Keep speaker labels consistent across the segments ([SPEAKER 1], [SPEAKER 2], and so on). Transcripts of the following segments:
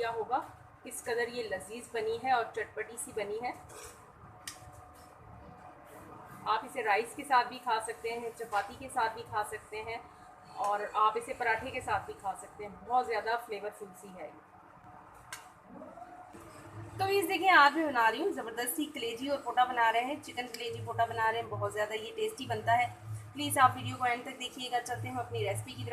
[SPEAKER 1] Idea होगा किस कदर ये लजीज बनी है और चटपटी सी बनी है। आप इसे राइस के साथ भी खा सकते हैं, चपाती के साथ भी खा सकते हैं और आप इसे पराठे के साथ भी खा सकते हैं। बहुत ज़्यादा फ्लेवरफुल सी है। तो इस देखिए आज मैं बना रही हूँ ज़बरदस्ती कलेजी और पोटा बना रहे हैं, चिकन कलेजी पोटा बना रहे हैं। बहुत ज़्यादा ये टेस्टी बनता है। प्लीज़ आप वीडियो को एंड तक देखिएगा। चलते हैं अपनी रेसिपी की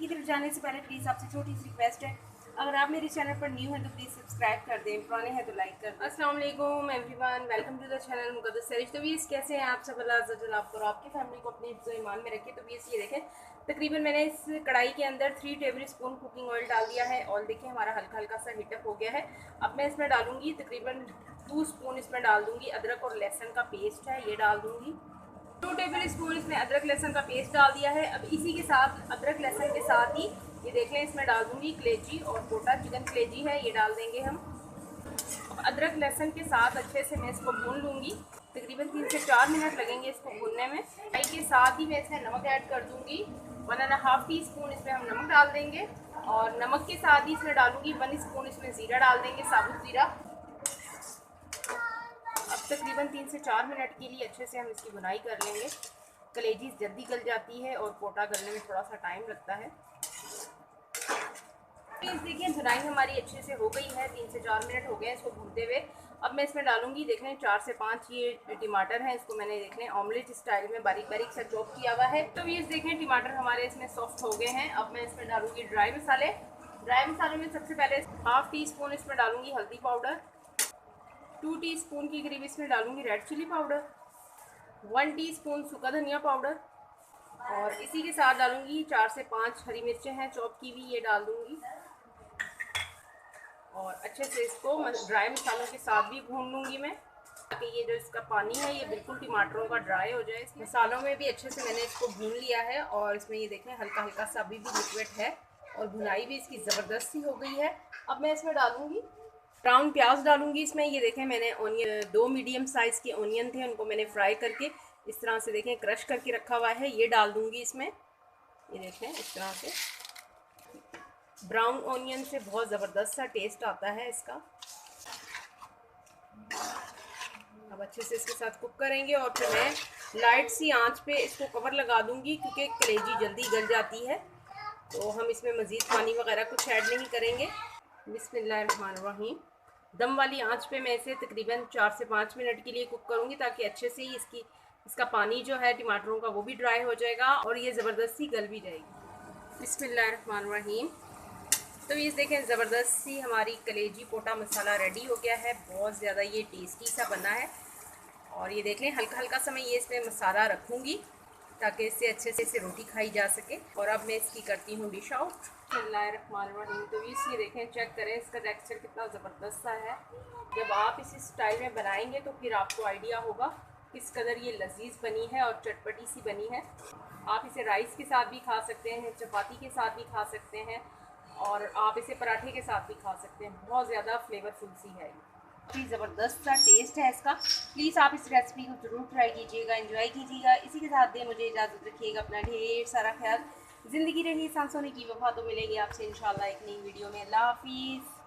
[SPEAKER 1] तरफ जाने से पहले प्लीज़ आपसे छोटी सी रिक्वेस्ट है, अगर आप मेरे चैनल पर न्यू हैं तो प्लीज़ सब्सक्राइब कर दें, पुराने हैं तो लाइक कर दें। अस्सलाम वालेकुम everyone, welcome to the channel Muqaddas Sarish. तो व्यूअर्स कैसे हैं आप सब? अल्लाह अज़्ज़ा वजल आपको और आपकी फैमिली को अपने हिफ्ज़ ईमान में रखे। तो व्यूअर्स ये देखें, तकरीबन मैंने इस कढ़ाई के अंदर 3 टेबल स्पून कुकिंग ऑयल डाल दिया है और देखिए हमारा हल्का हल्का सा हीटअप हो गया है। अब मैं इसमें डालूंगी तकरीबन 2 स्पून इसमें डाल दूंगी अदरक और लहसुन का पेस्ट है, ये डाल दूंगी। 2 टेबल स्पून इसमें अदरक लहसुन का पेस्ट डाल दिया है। अब इसी के साथ अदरक लहसुन के साथ ही ये देख लें इसमें डाल दूंगी कलेजी और पोटा चिकन कलेजी है, ये डाल देंगे हम। अदरक लहसुन के साथ अच्छे से मैं इसको भून लूँगी। तकरीबन 3 से 4 मिनट लगेंगे इसको भूनने में। कढ़ाई के साथ ही मैं इसमें नमक ऐड कर दूँगी। 1.5 टीस्पून इसमें हम नमक डाल देंगे और नमक के साथ ही इसमें डालूँगी 1 स्पून इसमें ज़ीरा डाल देंगे, साबुत ज़ीरा। अब तकरीबन 3 से 4 मिनट के लिए अच्छे से हम इसकी भुनाई कर लेंगे। कलेजी जल्दी गल जाती है और पोटा गलने में थोड़ा सा टाइम लगता है। प्लीज़ देखिए भुनाई हमारी अच्छे से हो गई है, 3 से 4 मिनट हो गए इसको भूनते हुए। अब मैं इसमें डालूंगी, देख लें 4 से 5 ये टमाटर हैं, इसको मैंने देख लें ऑमलेट स्टाइल में बारीक बारीक सा चॉप किया हुआ है। तो ये देखें टमाटर हमारे इसमें सॉफ्ट हो गए हैं। अब मैं इसमें डालूंगी ड्राई मसाले। ड्राई मसालों में सबसे पहले 1/2 टीस्पून इसमें डालूंगी हल्दी पाउडर, 2 टीस्पून की करीब इसमें डालूंगी रेड चिली पाउडर, 1 टीस्पून सूखा धनिया पाउडर और इसी के साथ डालूंगी 4 से 5 हरी मिर्चें हैं चॉप की हुई, ये डाल दूंगी और अच्छे से इसको ड्राई मसालों के साथ भी भून लूँगी मैं, ताकि ये जो इसका पानी है ये बिल्कुल टमाटरों का ड्राई हो जाए। मसालों में भी अच्छे से मैंने इसको भून लिया है और इसमें ये देखें हल्का हल्का सा अभी भी लिक्विड है और भुनाई भी इसकी ज़बरदस्त सी हो गई है। अब मैं इसमें डालूँगी ब्राउन प्याज डालूँगी इसमें। ये देखें मैंने ऑनियन 2 मीडियम साइज़ के ऑनियन थे, उनको मैंने फ्राई करके इस तरह से देखें क्रश करके रखा हुआ है, ये डाल दूँगी इसमें। ये देखें इस तरह से ब्राउन ऑनियन से बहुत ज़बरदस्त सा टेस्ट आता है इसका। अब अच्छे से इसके साथ कुक करेंगे और फिर मैं लाइट सी आंच पे इसको कवर लगा दूंगी, क्योंकि कलेजी जल्दी गल जाती है तो हम इसमें मज़ीद पानी वगैरह कुछ ऐड नहीं करेंगे। बिस्मिल्लाहिर्रहमानिर्रहीम। दम वाली आंच पे मैं इसे तकरीबन 4 से 5 मिनट के लिए कुक करूँगी, ताकि अच्छे से ही इसका पानी जो है टमाटरों का वो भी ड्राई हो जाएगा और ये ज़बरदस्ती गल भी जाएगी। बिस्मिल्लाहिर्रहमानिर्रहीम। तो ये देखें ज़बरदस्त सी हमारी कलेजी पोटा मसाला रेडी हो गया है। बहुत ज़्यादा ये टेस्टी सा बना है और ये देख लें हल्का हल्का सा मैं ये इसमें मसाला रखूँगी ताकि इससे अच्छे से रोटी खाई जा सके। और अब मैं इसकी करती हूँ डिश आउट। बिस्मिल्लाहिर्रहमानिर्रहीम। तो ये देखें, चेक करें इसका टेक्सचर कितना ज़बरदस्त सा है। जब आप इस स्टाइल में बनाएंगे तो फिर आपको आइडिया होगा किस कदर ये लजीज बनी है और चटपटी सी बनी है। आप इसे राइस के साथ भी खा सकते हैं, चपाती के साथ भी खा सकते हैं और आप इसे पराठे के साथ भी खा सकते हैं। बहुत ज़्यादा फ्लेवरफुल सी है, काफ़ी ज़बरदस्त सा टेस्ट है इसका। प्लीज़ आप इस रेसिपी को ज़रूर ट्राई कीजिएगा, एंजॉय कीजिएगा। इसी के साथ दे मुझे इजाज़त रखिएगा, अपना ढेर सारा ख्याल। ज़िंदगी रही सांसों की वफा। तो मिलेंगे आपसे इंशाल्लाह एक नई वीडियो में। अल्लाह हाफिज़।